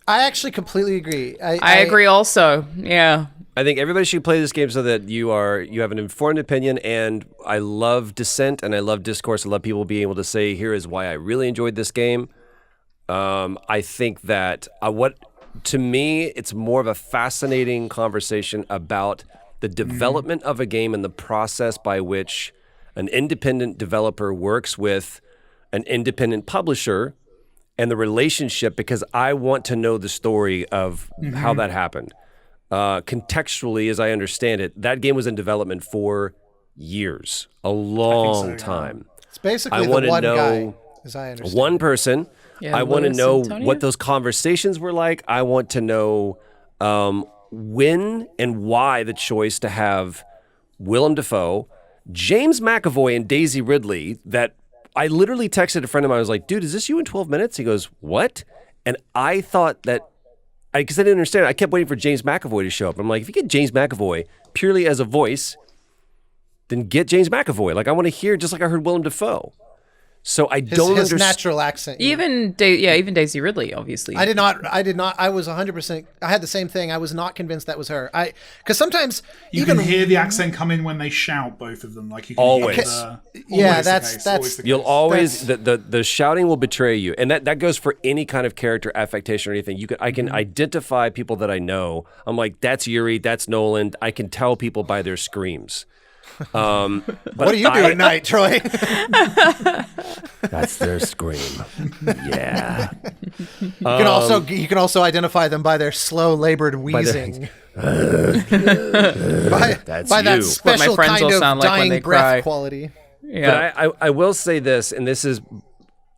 I actually completely agree. I agree also. Yeah. I think everybody should play this game so that you have an informed opinion, and I love dissent and I love discourse. I love people being able to say, here is why I really enjoyed this game. I think that to me, it's more of a fascinating conversation about the development of a game and the process by which an independent developer works with an independent publisher and the relationship, because I want to know the story of how that happened. Contextually, as I understand it, that game was in development for years, a long time. It's basically I want the to one know guy, as I understand. one person. Yeah, I want to Louis know Antonio? what those conversations were like. I want to know when and why the choice to have Willem Dafoe, James McAvoy, and Daisy Ridley. That I literally texted a friend of mine. I was like, "Dude, is this you in 12 minutes?" He goes, "What?" And I thought that, because I didn't understand. I kept waiting for James McAvoy to show up. I'm like, if you get James McAvoy purely as a voice, then get James McAvoy. Like, I want to hear just like I heard Willem Dafoe. So I don't his understand. natural accent. Even Daisy Ridley, obviously. I did not. I was 100%. I had the same thing. I was not convinced that was her. Because sometimes you even can hear the accent come in when they shout, both of them. Like you can Always. hear Yeah, that's You'll always the shouting will betray you, and that goes for any kind of character affectation or anything. I can identify people that I know. I'm like, that's Yuri, that's Nolan. I can tell people by their screams. But what do you do at night, Troy? That's their scream. Yeah. You can also identify them by their slow labored wheezing. by that you. special What my friends kind will of sound like when dying they breath cry. quality. Yeah. But I will say this, and this is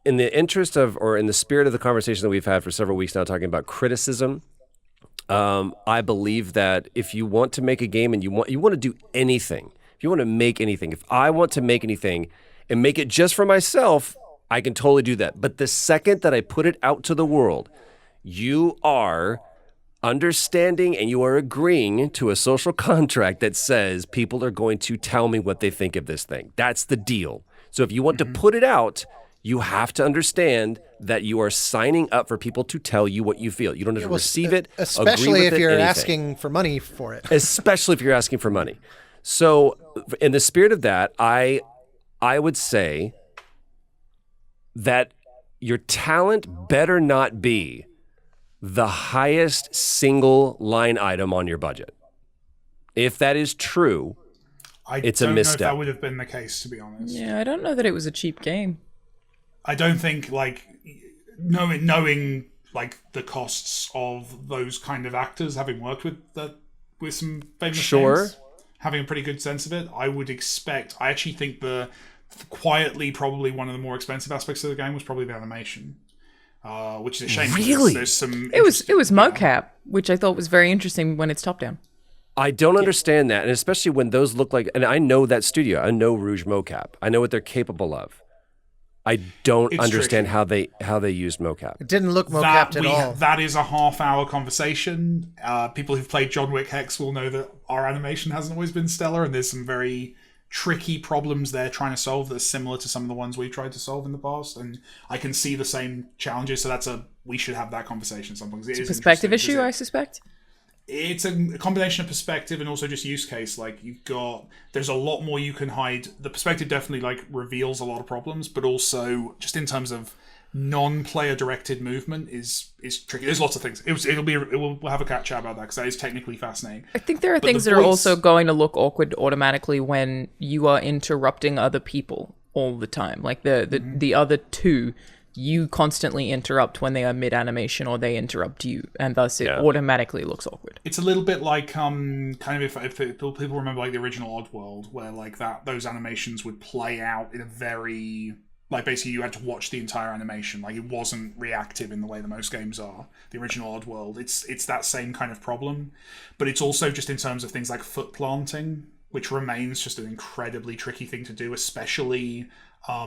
in the interest of, or in the spirit of the conversation that we've had for several weeks now, talking about criticism. I believe that if you want to make a game and you want to do anything, if you want to make anything, if I want to make anything and make it just for myself, I can totally do that. But the second that I put it out to the world, you are understanding and you are agreeing to a social contract that says people are going to tell me what they think of this thing. That's the deal. So if you want to put it out, you have to understand that you are signing up for people to tell you what you feel. You don't have to receive it, especially agree if with it, you're anything. asking for money for it. Especially if you're asking for money. So in the spirit of that, I would say that your talent better not be the highest single line item on your budget. If that is true, it's a misstep. I don't know if that would have been the case, to be honest. Yeah, I don't know that it was a cheap game. I don't think, like, knowing like the costs of those kind of actors, having worked with some famous names, having a pretty good sense of it, I actually think quietly probably one of the more expensive aspects of the game was probably the animation, which is a shame. Really? There's some It was mocap, which I thought was very interesting when it's top down. I don't understand that, and especially when those look like, and I know that studio, I know Rouge Mocap, I know what they're capable of. I don't understand how they used mocap. It didn't look mocapped at all. That is a half-hour conversation. People who've played John Wick Hex will know that our animation hasn't always been stellar, and there's some very tricky problems they're trying to solve that are similar to some of the ones we've tried to solve in the past. And I can see the same challenges. So we should have that conversation at some point. It's a perspective issue, I suspect. It's a combination of perspective and also just use case. Like there's a lot more you can hide. The perspective definitely like reveals a lot of problems, but also just in terms of non-player directed movement is tricky. There's lots of things. We'll have a chat about that because that is technically fascinating. I think there are things that are also going to look awkward automatically when you are interrupting other people all the time. Like the other two, you constantly interrupt when they are mid-animation or they interrupt you, and thus it automatically looks awkward. It's a little bit like kind of if people remember like the original Oddworld, where like those animations would play out in a very like basically you had to watch the entire animation. Like it wasn't reactive in the way that most games are. The original Oddworld, it's that same kind of problem, but it's also just in terms of things like foot planting, which remains just an incredibly tricky thing to do, especially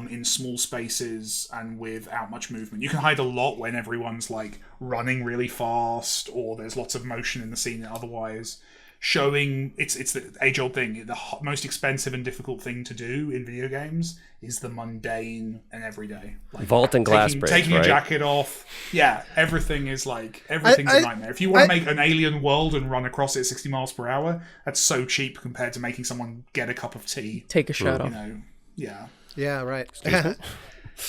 in small spaces and without much movement. You can hide a lot when everyone's like running really fast or there's lots of motion in the scene otherwise. Showing it's the age-old thing. The most expensive and difficult thing to do in video games is the mundane and everyday. Like vault and glass breaks, taking right? your jacket off. Yeah, everything's a nightmare. If you want to make an alien world and run across it at 60 miles per hour, that's so cheap compared to making someone get a cup of tea. Take a shot off. Yeah. Yeah, right.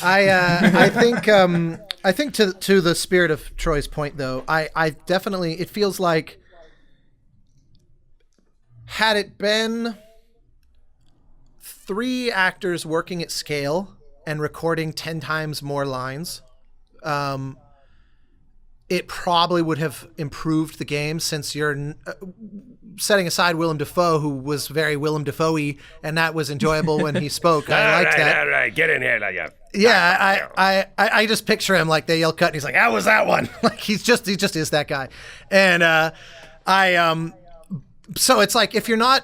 I think to the spirit of Troy's point though, I definitely, it feels like had it been 3 actors working at scale and recording 10 times more lines, it probably would have improved the game, since you're setting aside Willem Dafoe, who was very Willem Dafoe-y, and that was enjoyable when he spoke. I liked that. All right, get in here, yeah. Yeah, I just picture him like they yell cut, and he's like, "How was that one?" Like he just is that guy, and so it's like, if you're not,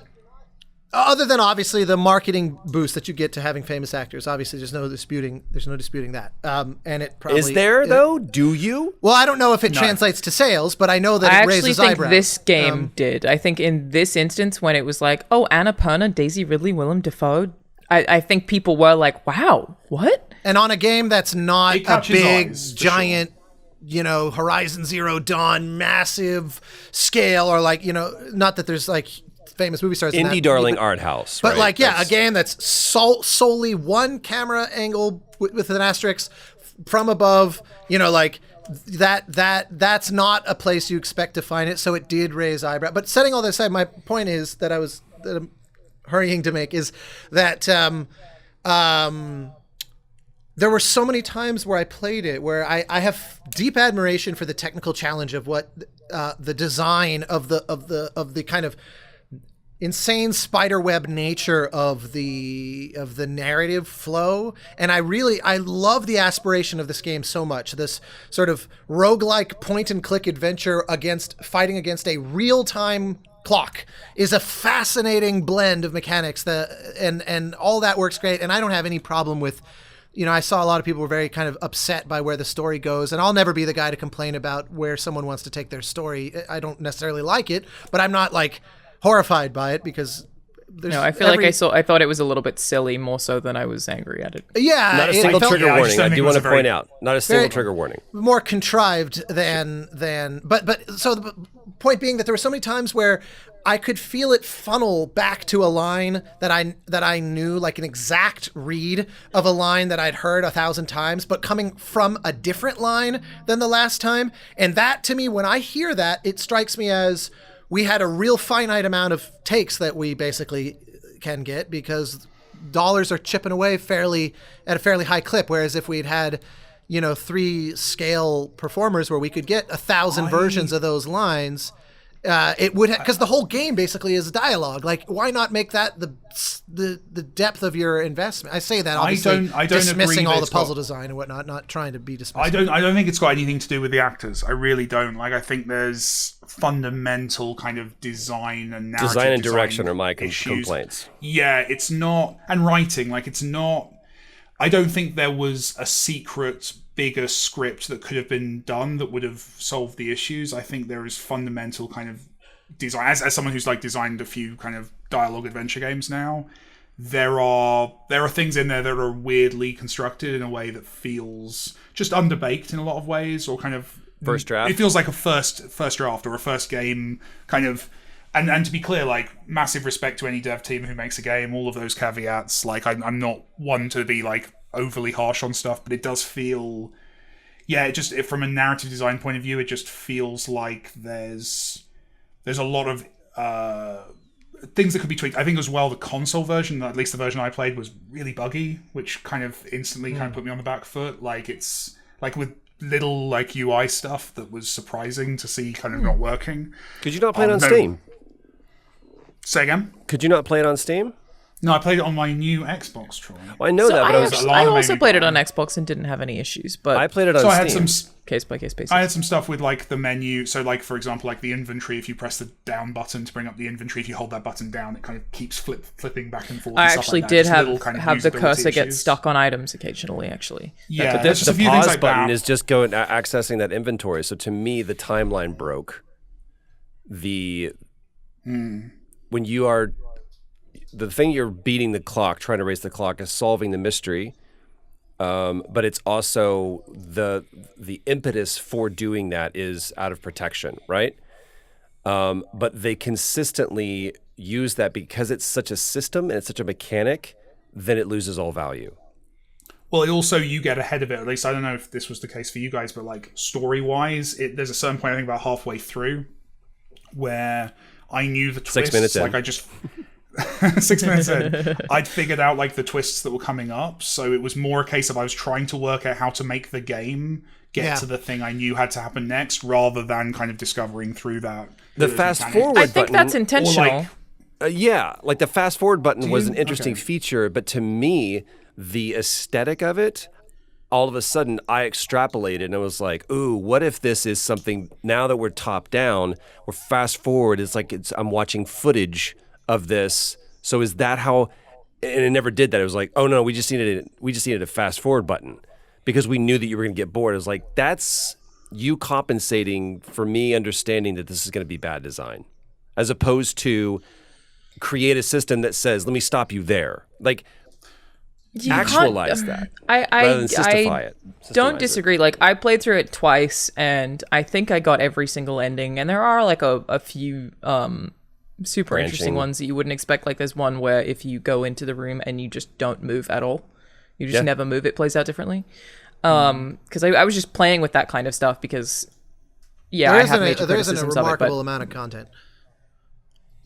other than obviously the marketing boost that you get to having famous actors, obviously there's no disputing that. And it probably is there though? Do you? Well, I don't know if it translates to sales, but I know that it raises eyebrows. I actually think this game did. I think in this instance, when it was like, oh, Annapurna, Daisy Ridley, Willem Dafoe, I think people were like, wow, what? And on a game that's not a big, giant, Horizon Zero Dawn, massive scale, or like, not that there's like famous movie stars in indie darling art house, but right? like, a game that's solely one camera angle with an asterisk from above, like that's not a place you expect to find it. So it did raise eyebrow. But setting all that aside, my point is that I'm hurrying to make is that there were so many times where I played it where I have deep admiration for the technical challenge of what the design of the kind of insane spiderweb nature of the narrative flow, and I love the aspiration of this game so much. This sort of roguelike point and click adventure fighting against a real-time clock is a fascinating blend of mechanics and all that works great, and I don't have any problem with, I saw a lot of people were very kind of upset by where the story goes, and I'll never be the guy to complain about where someone wants to take their story. I don't necessarily like it, but I'm not like horrified by it, because I feel like I thought it was a little bit silly, more so than I was angry at it. Yeah, not a single trigger warning. I do want to point out, not a single trigger warning. More contrived than. But so the point being that there were so many times where I could feel it funnel back to a line that I knew, like an exact read of a line that I'd heard 1,000 times, but coming from a different line than the last time. And that, to me, when I hear that, it strikes me as we had a real finite amount of takes that we basically can get, because dollars are chipping away at a fairly high clip. Whereas if we'd had, 3 scale performers where we could get 1,000 versions of those lines, it would, because the whole game basically is dialogue. Like, why not make that the depth of your investment? I say that obviously I don't dismissing agree all the puzzle design and whatnot, not trying to be dismissive. I don't think it's got anything to do with the actors. I really don't. Like, I think there's fundamental kind of design and narrative design and direction are my complaints. Yeah, it's not, and writing. Like, it's not. I don't think there was a secret bigger script that could have been done that would have solved the issues. I think there is fundamental kind of design. As someone who's like designed a few kind of dialogue adventure games now, there are things in there that are weirdly constructed in a way that feels just underbaked in a lot of ways, or kind of first draft. It feels like a first draft or a first game kind of. And to be clear, like, massive respect to any dev team who makes a game, all of those caveats. Like, I'm not one to be, like, overly harsh on stuff, but it does feel... Yeah, from a narrative design point of view, it just feels like there's a lot of things that could be tweaked. I think as well, the console version, at least the version I played, was really buggy, which kind of instantly kind of put me on the back foot. Like, it's... Like, with little, like, UI stuff that was surprising to see kind of not working. Could you not play it on Steam? Say again? Could you not play it on Steam? No, I played it on my new Xbox, Troy. Well, I know that, but I also played it on Xbox and didn't have any issues. But I played it on Steam. I had some case by case basis. I had some stuff with like the menu. So, like, for example, like the inventory. If you press the down button to bring up the inventory, if you hold that button down, it kind of keeps flipping back and forth. I and stuff actually like did that. have the cursor get issues. stuck on items occasionally. Actually, yeah. But the pause button is just going accessing that inventory. So to me, the timeline broke. When you are. The thing you're beating the clock, trying to raise the clock, is solving the mystery, but it's also the impetus for doing that is out of protection, right? But they consistently use that because it's such a system and it's such a mechanic, then it loses all value. Well, also you get ahead of it. At least I don't know if this was the case for you guys, but like story-wise, there's a certain point I think about halfway through where I knew the twists. 6 minutes in. Like I just. 6 minutes in, I'd figured out like the twists that were coming up, so it was more a case of I was trying to work out how to make the game get to the thing I knew had to happen next, rather than kind of discovering through that. The fast forward I think button, that's intentional. like the fast forward button was an interesting feature, but to me, the aesthetic of it, all of a sudden I extrapolated and I was like, ooh, what if this is something, now that we're top down, or fast forward, I'm watching footage of this. So is that how, and it never did that. It was like, oh no, we just needed a fast forward button because we knew that you were going to get bored. It was like, that's you compensating for me understanding that this is going to be bad design, as opposed to create a system that says, let me stop you there. Like, actualize that rather than systemify it. Don't disagree. Like, I played through it twice, and I think I got every single ending. And there are like a few super interesting ones that you wouldn't expect. Like, there's one where if you go into the room and you just don't move at all, you just never move, it plays out differently. Because I was just playing with that kind of stuff because, there isn't a remarkable amount of content.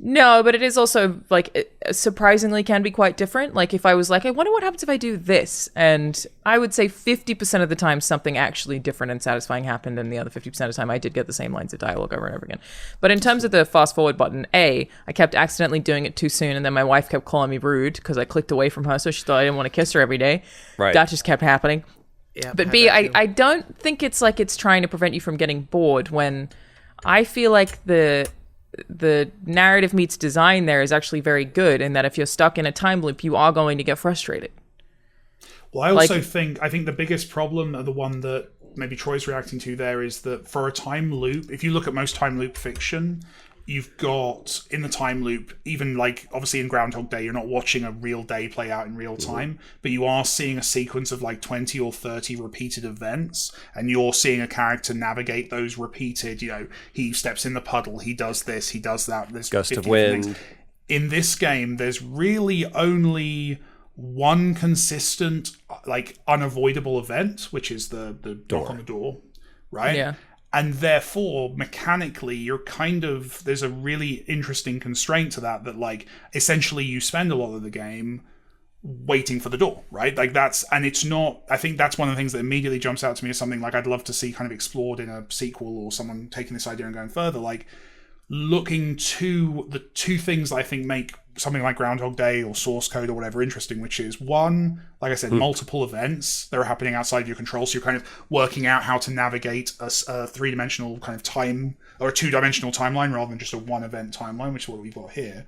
No, but it is also, like, it surprisingly can be quite different. Like, if I was like, I wonder what happens if I do this, and I would say 50% of the time something actually different and satisfying happened, and the other 50% of the time I did get the same lines of dialogue over and over again. But in terms of the fast forward button, I kept accidentally doing it too soon, and then my wife kept calling me rude because I clicked away from her, so she thought I didn't want to kiss her every day. Right. That just kept happening. Yeah, but B, I don't think it's like it's trying to prevent you from getting bored, when I feel like the narrative meets design there is actually very good, in that if you're stuck in a time loop, you are going to get frustrated. Well, I also think the biggest problem, the one that maybe Troy's reacting to there, is that for a time loop, if you look at most time loop fiction, you've got in the time loop, even like obviously in Groundhog Day, you're not watching a real day play out in real time, but you are seeing a sequence of like 20 or 30 repeated events, and you're seeing a character navigate those repeated, he steps in the puddle, he does this, he does that, there's gust of wind. In this game, there's really only one consistent, like, unavoidable event, which is the knock on the door, right? Yeah. And therefore, mechanically, there's a really interesting constraint to that, like, essentially you spend a lot of the game waiting for the door, right? Like, I think that's one of the things that immediately jumps out to me as something like I'd love to see kind of explored in a sequel, or someone taking this idea and going further, like, looking to the two things that I think make something like Groundhog Day or Source Code or whatever interesting, which is, one, like I said, multiple events that are happening outside your control, so you're kind of working out how to navigate a three-dimensional kind of time, or a two-dimensional timeline rather than just a one-event timeline, which is what we've got here.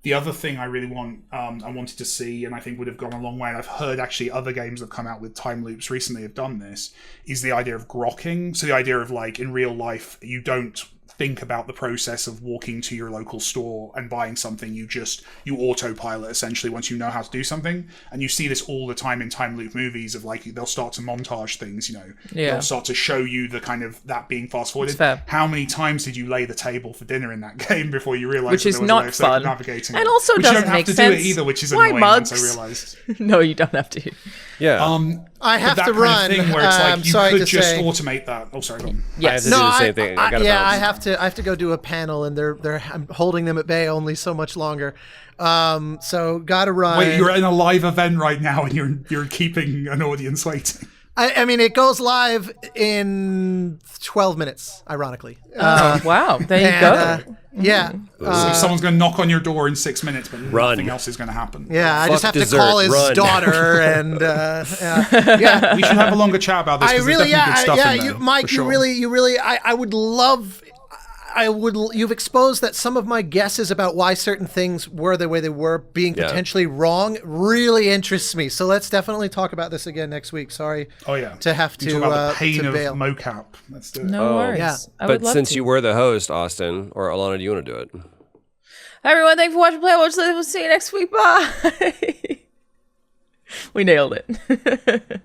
The other thing I really wanted to see, and I think would have gone a long way, and I've heard actually other games that have come out with time loops recently have done this, is the idea of grokking. So the idea of, like, in real life, you don't think about the process of walking to your local store and buying something. You autopilot, essentially, once you know how to do something. And you see this all the time in time loop movies of, like, they'll start to montage things, they'll start to show you the kind of that being fast forwarded. How many times did you lay the table for dinner in that game before you realized which is not fun, navigating and also which doesn't you don't have make to sense. do it either, which is Why annoying mugs? once I realized. No, you don't have to. Yeah. I have that to kind run. Of thing where it's like you could just say, automate that. Oh, sorry, go on. Yes. I have to do the same thing. I have to go do a panel, and I'm holding them at bay only so much longer. So gotta run. Wait, you're in a live event right now, and you're keeping an audience waiting. I mean, it goes live in 12 minutes, ironically. Wow, there you go. Yeah. So someone's going to knock on your door in 6 minutes, but nothing else is going to happen. Yeah, I just have to call his daughter, and yeah. We should have a longer chat about this. Mike, you really, I would love. You've exposed that some of my guesses about why certain things were the way they were being potentially wrong really interests me. So let's definitely talk about this again next week. Sorry. Oh yeah. To have to talk about the pain to of bail. mocap. Let's do it. No worries. Yeah. But since you were the host, Austin or Alanah, do you want to do it? Hi everyone, thanks for watching Play Watch. We'll see you next week. Bye. We nailed it.